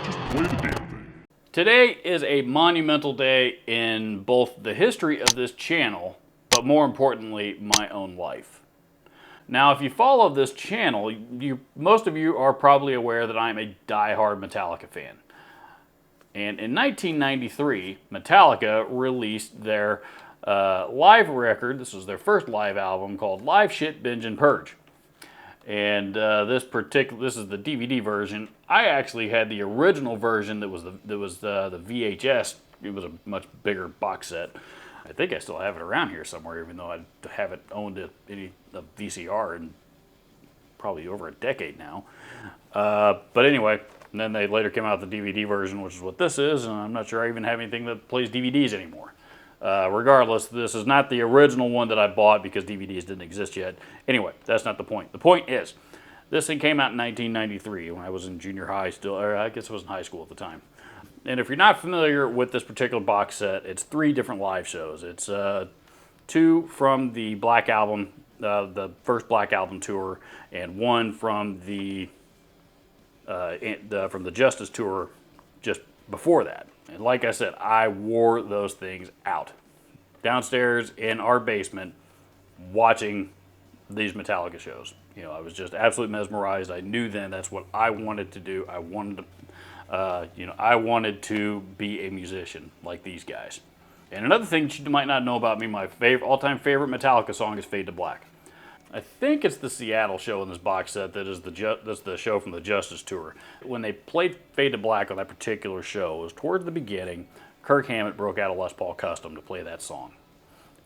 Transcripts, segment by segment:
Just play the damn thing. Today is a monumental day in both the history of this channel, but more importantly, my own life. Now, if you follow this channel, most of you are probably aware that I'm a die-hard Metallica fan. And in 1993, Metallica released their live record. This was their first live album called Live Shit, Binge, and Purge. And this is the DVD version. I actually had the original version that was the VHS. It was a much bigger box set. I think I still have it around here somewhere, even though I haven't owned a VCR in probably over a decade now. But anyway, and then they later came out with the DVD version, which is what this is, and I'm not sure I even have anything that plays DVDs anymore. Regardless, this is not the original one that I bought because DVDs didn't exist yet. Anyway, that's not the point. The point is, this thing came out in 1993 when I was in junior high still, or I guess I was in high school at the time. And if you're not familiar with this particular box set, it's 3 different live shows. It's 2 from the Black Album, the first Black Album tour, and 1 from the Justice tour just before that. And like I said, I wore those things out downstairs in our basement watching these Metallica shows. You know, I was just absolutely mesmerized. I knew then that's what I wanted to do. I wanted to be a musician like these guys. And another thing that you might not know about me, my all-time favorite Metallica song is Fade to Black. I think it's the Seattle show in this box set that's the show from the Justice tour. When they played Fade to Black on that particular show, it was towards the beginning, Kirk Hammett broke out a Les Paul Custom to play that song.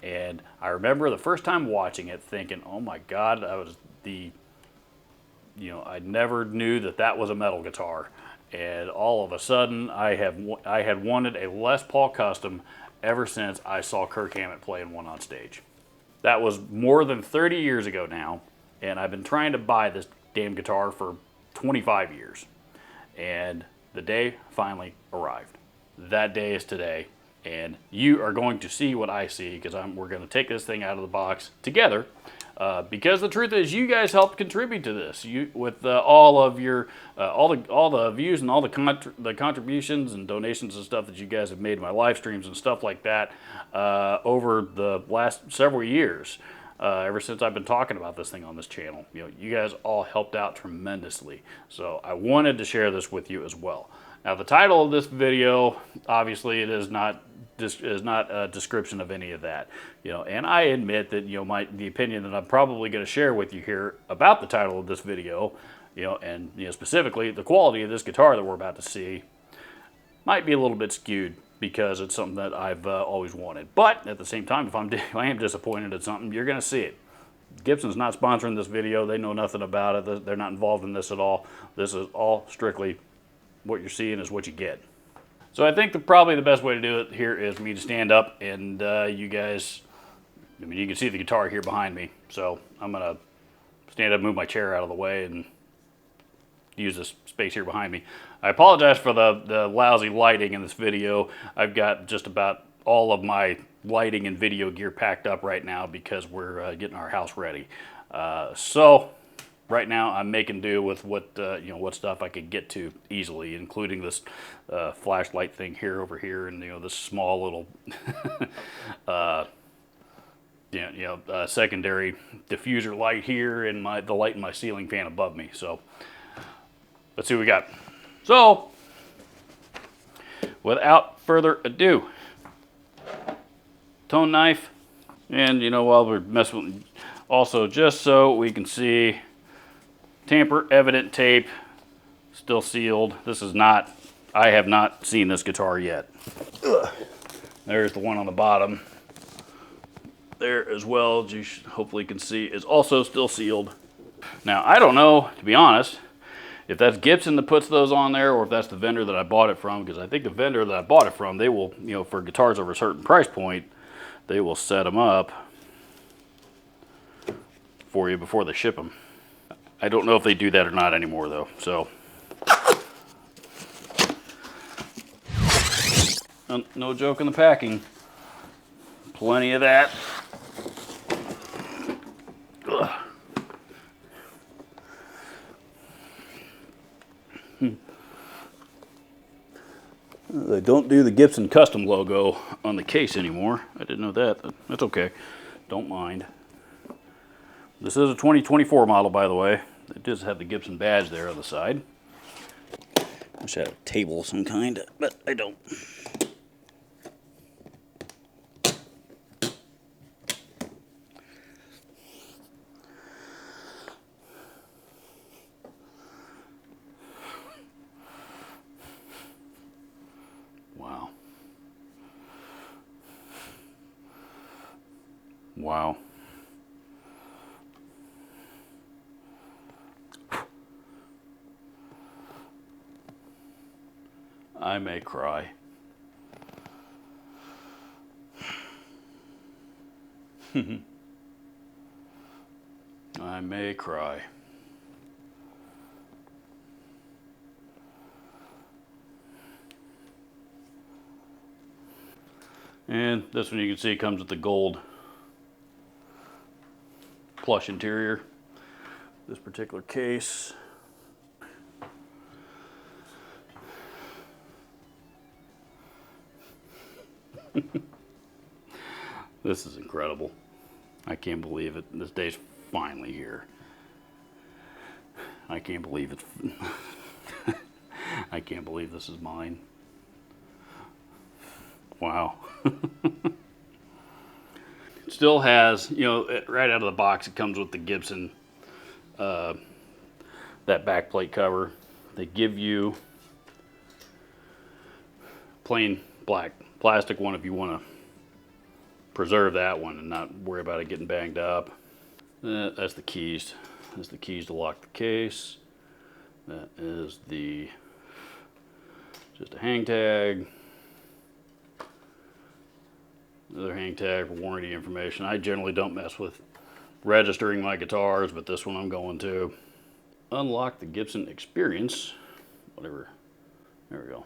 And I remember the first time watching it thinking, oh my God, I never knew that was a metal guitar. And all of a sudden, I had wanted a Les Paul Custom ever since I saw Kirk Hammett playing one on stage. That was more than 30 years ago now, and I've been trying to buy this damn guitar for 25 years. And the day finally arrived. That day is today, and you are going to see what I see because we're going to take this thing out of the box together. Because the truth is, you guys helped contribute to this. With all of your all the views and all the contributions and donations and stuff that you guys have made in my live streams and stuff like that over the last several years. Ever since I've been talking about this thing on this channel, you guys all helped out tremendously. So I wanted to share this with you as well. Now, the title of this video, obviously, it is not a description of any of that, and I admit that the opinion that I'm probably going to share with you here about the title of this video, and specifically the quality of this guitar that we're about to see, might be a little bit skewed because it's something that I've always wanted. But at the same time, if I am disappointed at something, you're going to see it. Gibson's not sponsoring this video. They know nothing about it. They're not involved in this at all. This is all strictly what you're seeing is what you get. So I think probably the best way to do it here is me to stand up and you guys, you can see the guitar here behind me. So I'm going to stand up, move my chair out of the way, and use this space here behind me. I apologize for the lousy lighting in this video. I've got just about all of my lighting and video gear packed up right now because we're getting our house ready. So right now I'm making do with what stuff I could get to easily, including this flashlight thing over here, and this small little secondary diffuser light here, and the light in my ceiling fan above me. So let's see what we got. So without further ado, tone knife, and while we're messing with, also just so we can see, tamper evident tape, still sealed. I have not seen this guitar yet. Ugh. There's the one on the bottom. There as well, as you hopefully can see, is also still sealed. Now, I don't know, to be honest, if that's Gibson that puts those on there or if that's the vendor that I bought it from, because I think the vendor that I bought it from, they will, for guitars over a certain price point, they will set them up for you before they ship them. I don't know if they do that or not anymore, though. So, no joke in the packing. Plenty of that. Ugh. They don't do the Gibson custom logo on the case anymore. I didn't know that. That's okay. Don't mind. This is a 2024 model, by the way. It does have the Gibson badge there on the side. Wish I had a table of some kind, but I don't. Wow. Wow. I may cry. I may cry. And this one you can see comes with the gold plush interior. This particular case. This is incredible. I can't believe it. This day's finally here. I can't believe it. I can't believe this is mine. Wow. It still has, you know, right out of the box, it comes with the Gibson, that backplate cover. They give you plain black plastic one if you want to preserve that one and not worry about it getting banged up. That's the keys. That's the keys to lock the case. That is the just a hang tag. Another hang tag for warranty information. I generally don't mess with registering my guitars, but this one I'm going to. Unlock the Gibson experience. Whatever. There we go.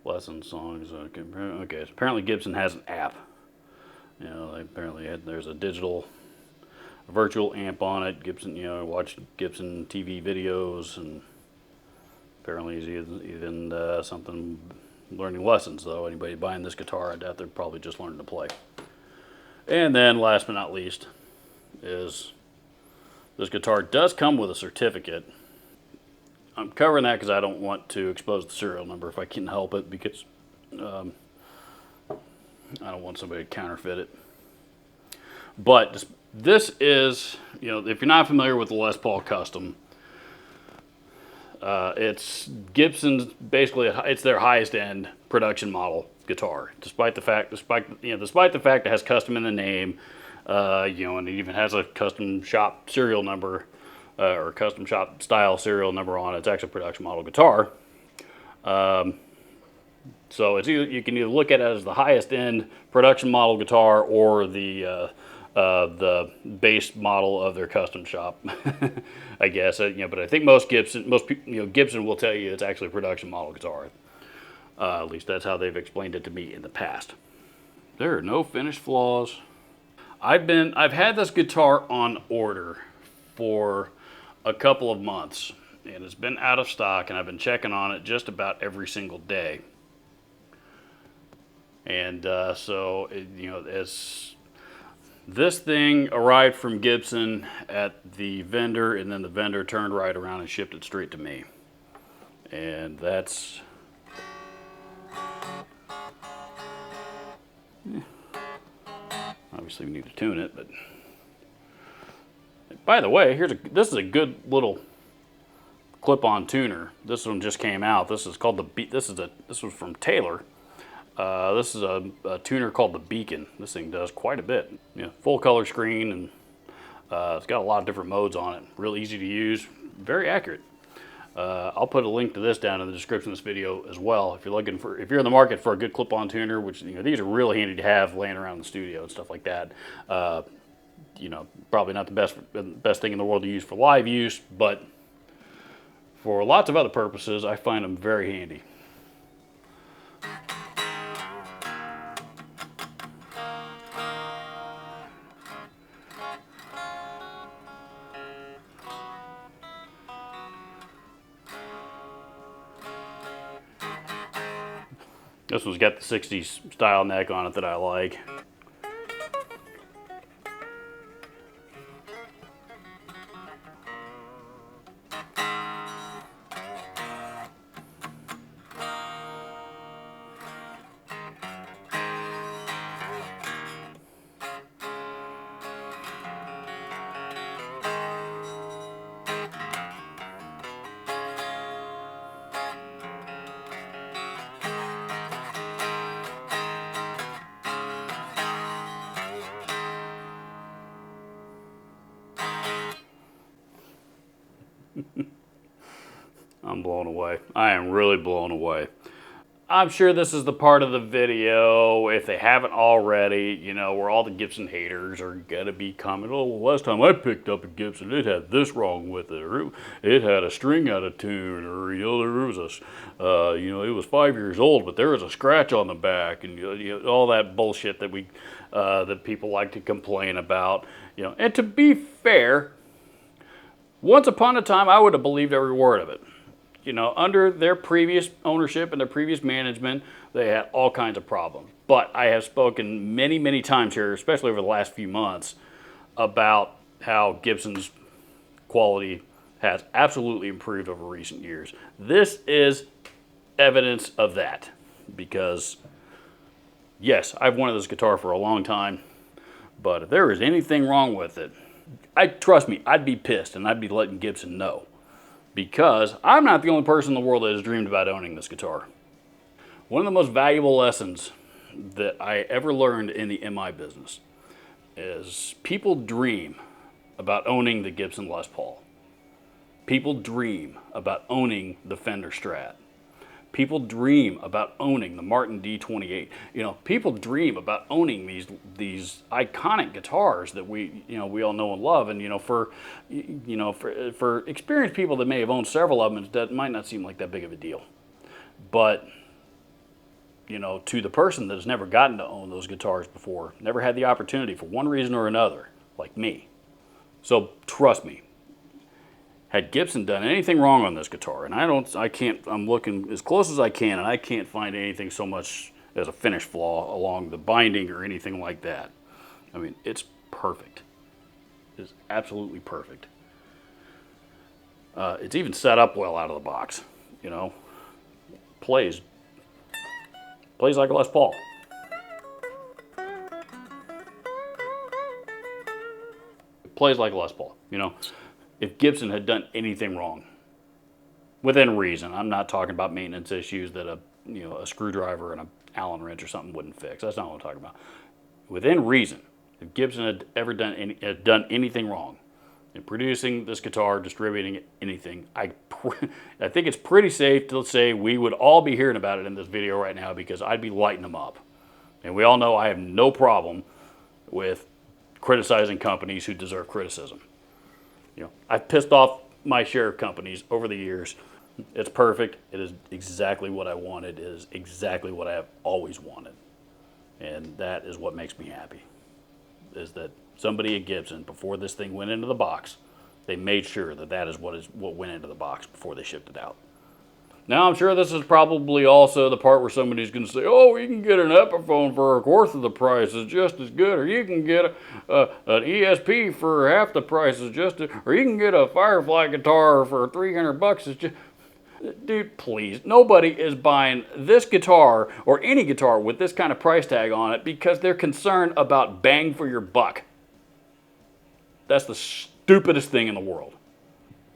Lesson songs. Okay, so apparently Gibson has an app. You know, there's a virtual amp on it. Gibson, you know, watch Gibson TV videos, and apparently he's even something learning lessons. Though anybody buying this guitar, I doubt they're probably just learning to play. And then, last but not least, is this guitar does come with a certificate. I'm covering that because I don't want to expose the serial number if I can help it, because I don't want somebody to counterfeit it. But this is, you know, if you're not familiar with the Les Paul Custom, it's Gibson's, basically it's their highest end production model guitar. Despite the fact it has custom in the name, you know, and it even has a custom shop serial number. Or custom shop style serial number on it. It's actually a production model guitar. So it's you can either look at it as the highest end production model guitar or the base model of their custom shop, I guess. You know, but I think most people, you know, Gibson will tell you it's actually a production model guitar. At least that's how they've explained it to me in the past. There are no finished flaws. I've had this guitar on order for a couple of months, and it's been out of stock, and I've been checking on it just about every single day. And so, you know, as this thing arrived from Gibson at the vendor, and then the vendor turned right around and shipped it straight to me. And that's... obviously we need to tune it, but... By the way, this is a good little clip-on tuner. This one just came out. This is called this was from Taylor. This is a tuner called the Beacon. This thing does quite a bit. You know, full color screen, and it's got a lot of different modes on it. Real easy to use, very accurate. I'll put a link to this down in the description of this video as well. If you're in the market for a good clip-on tuner, which, you know, these are really handy to have laying around in the studio and stuff like that. You know, probably not the best thing in the world to use for live use, but for lots of other purposes, I find them very handy. This one's got the 60s style neck on it that I like. I'm blown away. I am really blown away. I'm sure this is the part of the video, if they haven't already, you know, where all the Gibson haters are gonna be commenting, oh, well, last time I picked up a Gibson, it had this wrong with it, or it had a string out of tune, or, you know, there was a, you know, it was 5 years old, but there was a scratch on the back, and you know, all that bullshit that that people like to complain about, you know. And to be fair, once upon a time, I would have believed every word of it. You know, under their previous ownership and their previous management, they had all kinds of problems. But I have spoken many, many times here, especially over the last few months, about how Gibson's quality has absolutely improved over recent years. This is evidence of that because, yes, I've wanted this guitar for a long time, but if there is anything wrong with it, trust me, I'd be pissed and I'd be letting Gibson know. Because I'm not the only person in the world that has dreamed about owning this guitar. One of the most valuable lessons that I ever learned in the MI business is people dream about owning the Gibson Les Paul. People dream about owning the Fender Strat. People dream about owning the Martin D28. You know, people dream about owning these iconic guitars that we all know and love. And for experienced people that may have owned several of them, that might not seem like that big of a deal. But to the person that has never gotten to own those guitars before, never had the opportunity for one reason or another, like me. So trust me. Had Gibson done anything wrong on this guitar, and I'm looking as close as I can, and I can't find anything so much as a finish flaw along the binding or anything like that. I mean, it's perfect. It's absolutely perfect. It's even set up well out of the box, Plays like a Les Paul. Plays like a Les Paul, If Gibson had done anything wrong, within reason, I'm not talking about maintenance issues that a screwdriver and an Allen wrench or something wouldn't fix. That's not what I'm talking about. Within reason, if Gibson had ever done anything wrong in producing this guitar, distributing it, anything, I think it's pretty safe to say we would all be hearing about it in this video right now because I'd be lighting them up. And we all know I have no problem with criticizing companies who deserve criticism. I've pissed off my share of companies over the years. It's perfect. It is exactly what I wanted. It is exactly what I have always wanted. And that is what makes me happy, is that somebody at Gibson, before this thing went into the box, they made sure that is what went into the box before they shipped it out. Now, I'm sure this is probably also the part where somebody's going to say, oh, you can get an Epiphone for a fourth of the price, it's just as good, or you can get an ESP for half the price, or you can get a Firefly guitar for $300, it's just... Dude, please, nobody is buying this guitar or any guitar with this kind of price tag on it because they're concerned about bang for your buck. That's the stupidest thing in the world.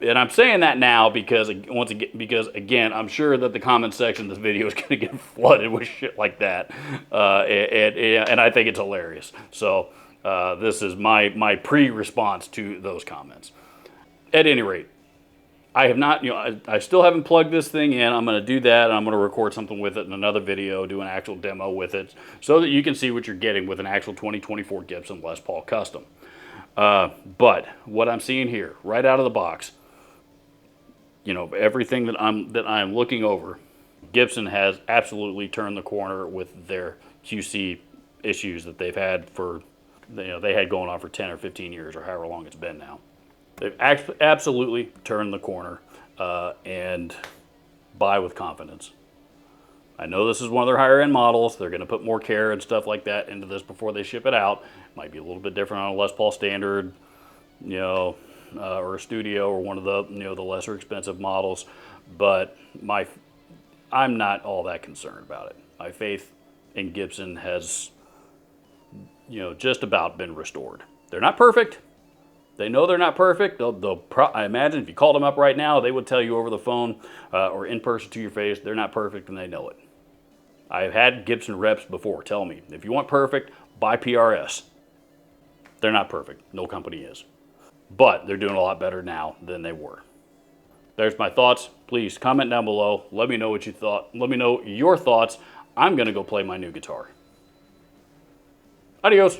And I'm saying that now because again, I'm sure that the comment section of this video is going to get flooded with shit like that, and I think it's hilarious. So this is my pre-response to those comments. At any rate, I have not, I still haven't plugged this thing in. I'm going to do that, and I'm going to record something with it in another video, do an actual demo with it, so that you can see what you're getting with an actual 2024 Gibson Les Paul Custom. But what I'm seeing here, right out of the box, everything that I'm looking over, Gibson has absolutely turned the corner with their QC issues that they've had they had going on for 10 or 15 years or however long it's been now. They've absolutely turned the corner and buy with confidence. I know this is one of their higher end models. They're going to put more care and stuff like that into this before they ship it out. Might be a little bit different on a Les Paul Standard, or a Studio, or one of the the lesser expensive models. But I'm not all that concerned about it. My faith in Gibson has just about been restored. They're not perfect. They know they're not perfect. I imagine if you called them up right now, they would tell you over the phone or in person to your face, they're not perfect and they know it. I've had Gibson reps before tell me, if you want perfect, buy PRS. They're not perfect. No company is. But they're doing a lot better now than they were. There's my thoughts. Please comment down below. Let me know what you thought. Let me know your thoughts. I'm going to go play my new guitar. Adios.